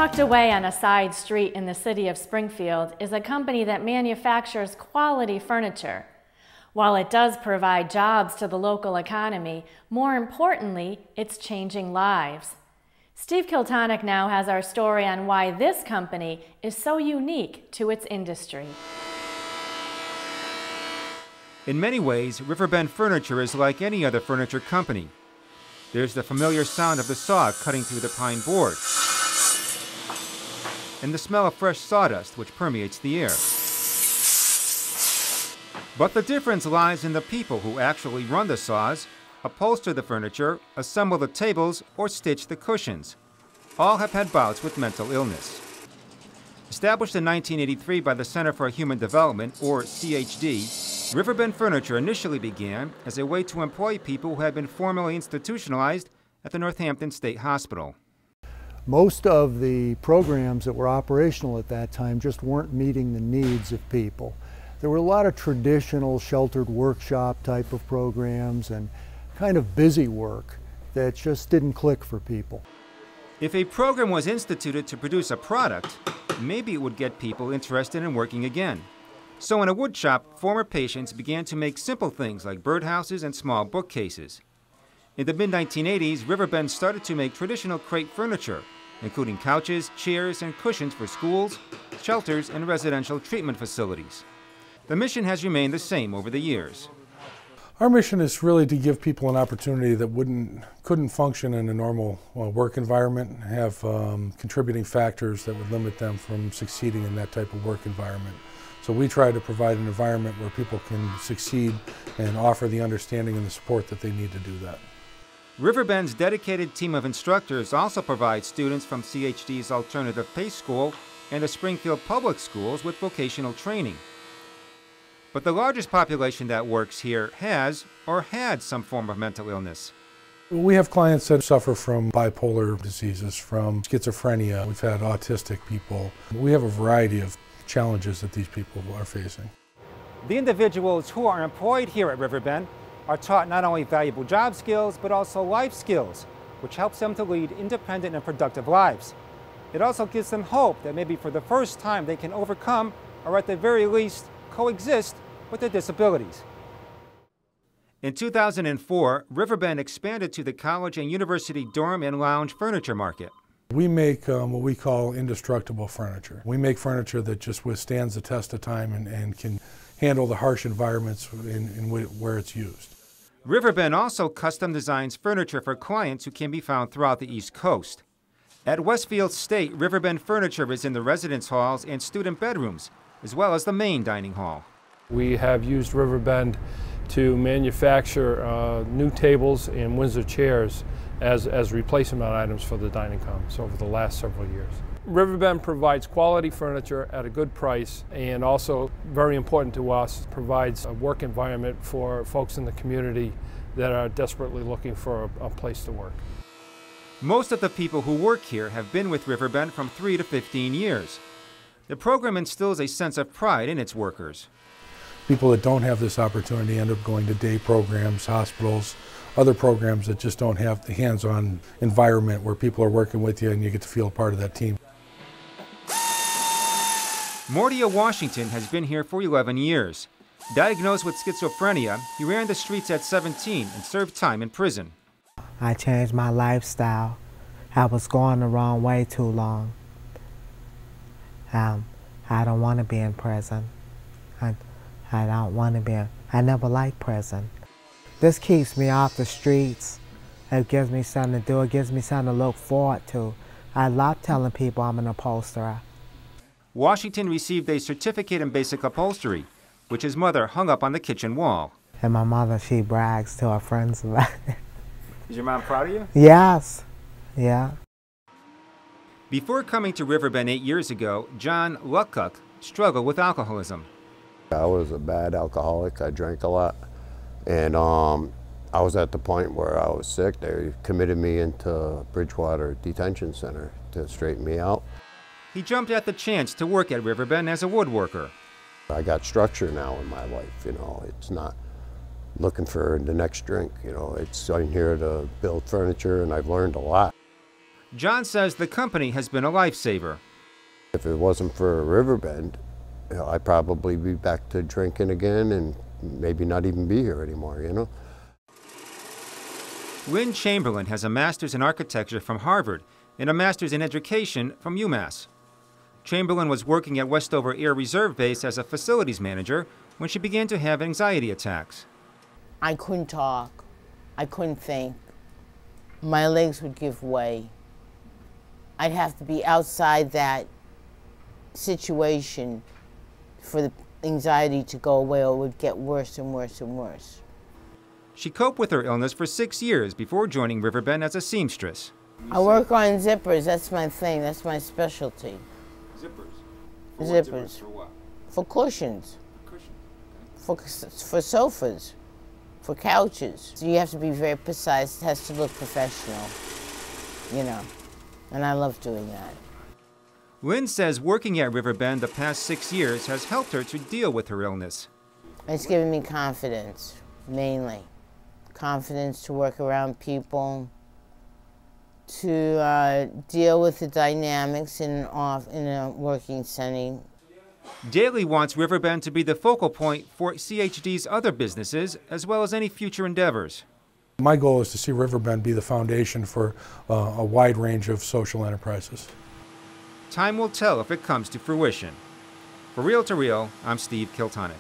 Tucked away on a side street in the city of Springfield is a company that manufactures quality furniture. While it does provide jobs to the local economy, more importantly, it's changing lives. Steve Kiltonic now has our story on why this company is so unique to its industry. In many ways, Riverbend Furniture is like any other furniture company. There's the familiar sound of the saw cutting through the pine board, and the smell of fresh sawdust which permeates the air. But the difference lies in the people who actually run the saws, upholster the furniture, assemble the tables, or stitch the cushions. All have had bouts with mental illness. Established in 1983 by the Center for Human Development, or CHD, Riverbend Furniture initially began as a way to employ people who had been formerly institutionalized at the Northampton State Hospital. Most of the programs that were operational at that time just weren't meeting the needs of people. There were a lot of traditional sheltered workshop type of programs and kind of busy work that just didn't click for people. If a program was instituted to produce a product, maybe it would get people interested in working again. So in a wood shop, former patients began to make simple things like birdhouses and small bookcases. In the mid-1980s, Riverbend started to make traditional crate furniture, including couches, chairs, and cushions for schools, shelters, and residential treatment facilities. The mission has remained the same over the years. Our mission is really to give people an opportunity that couldn't function in a normal work environment, have contributing factors that would limit them from succeeding in that type of work environment. So we try to provide an environment where people can succeed and offer the understanding and the support that they need to do that. Riverbend's dedicated team of instructors also provides students from CHD's Alternative Pace School and the Springfield Public Schools with vocational training. But the largest population that works here has or had some form of mental illness. We have clients that suffer from bipolar diseases, from schizophrenia. We've had autistic people. We have a variety of challenges that these people are facing. The individuals who are employed here at Riverbend are taught not only valuable job skills, but also life skills, which helps them to lead independent and productive lives. It also gives them hope that maybe for the first time they can overcome, or at the very least, coexist with their disabilities. In 2004, Riverbend expanded to the college and university dorm and lounge furniture market. We make what we call indestructible furniture. We make furniture that just withstands the test of time and can handle the harsh environments where it's used. Riverbend also custom designs furniture for clients who can be found throughout the East Coast. At Westfield State, Riverbend furniture is in the residence halls and student bedrooms, as well as the main dining hall. We have used Riverbend to manufacture new tables and Windsor chairs as replacement items for the dining commons over the last several years. Riverbend provides quality furniture at a good price, and also, very important to us, provides a work environment for folks in the community that are desperately looking for a place to work. Most of the people who work here have been with Riverbend from 3 to 15 years. The program instills a sense of pride in its workers. People that don't have this opportunity end up going to day programs, hospitals, other programs that just don't have the hands-on environment where people are working with you and you get to feel a part of that team. Mordia Washington has been here for 11 years. Diagnosed with schizophrenia, he ran the streets at 17 and served time in prison. I changed my lifestyle. I was going the wrong way too long. I don't want to be in prison. I don't want to be. I never liked prison. This keeps me off the streets. It gives me something to do. It gives me something to look forward to. I love telling people I'm an upholsterer. Washington received a certificate in basic upholstery, which his mother hung up on the kitchen wall. And my mother, she brags to her friends about it. Is your mom proud of you? Yes. Yeah. Before coming to Riverbend 8 years ago, John Luckock struggled with alcoholism. I was a bad alcoholic. I drank a lot. And I was at the point where I was sick. They committed me into Bridgewater Detention Center to straighten me out. He jumped at the chance to work at Riverbend as a woodworker. I got structure now in my life, you know. It's not looking for the next drink, you know. I'm here to build furniture, and I've learned a lot. John says the company has been a lifesaver. If it wasn't for Riverbend, I'd probably be back to drinking again and maybe not even be here anymore, you know? Lynn Chamberlain has a master's in architecture from Harvard and a master's in education from UMass. Chamberlain was working at Westover Air Reserve Base as a facilities manager when she began to have anxiety attacks. I couldn't talk. I couldn't think. My legs would give way. I'd have to be outside that situation for the anxiety to go away, or it would get worse and worse and worse. She coped with her illness for 6 years before joining Riverbend as a seamstress. I work on zippers. That's my thing. That's my specialty. Zippers? Zippers. For what? For cushions. Cushions. For sofas. For couches. So you have to be very precise. It has to look professional, you know. And I love doing that. Lynn says working at Riverbend the past 6 years has helped her to deal with her illness. It's given me confidence, mainly. Confidence to work around people, to deal with the dynamics in a working setting. Daly wants Riverbend to be the focal point for CHD's other businesses, as well as any future endeavors. My goal is to see Riverbend be the foundation for a wide range of social enterprises. Time will tell if it comes to fruition. For Reel to Reel, I'm Steve Kiltonic.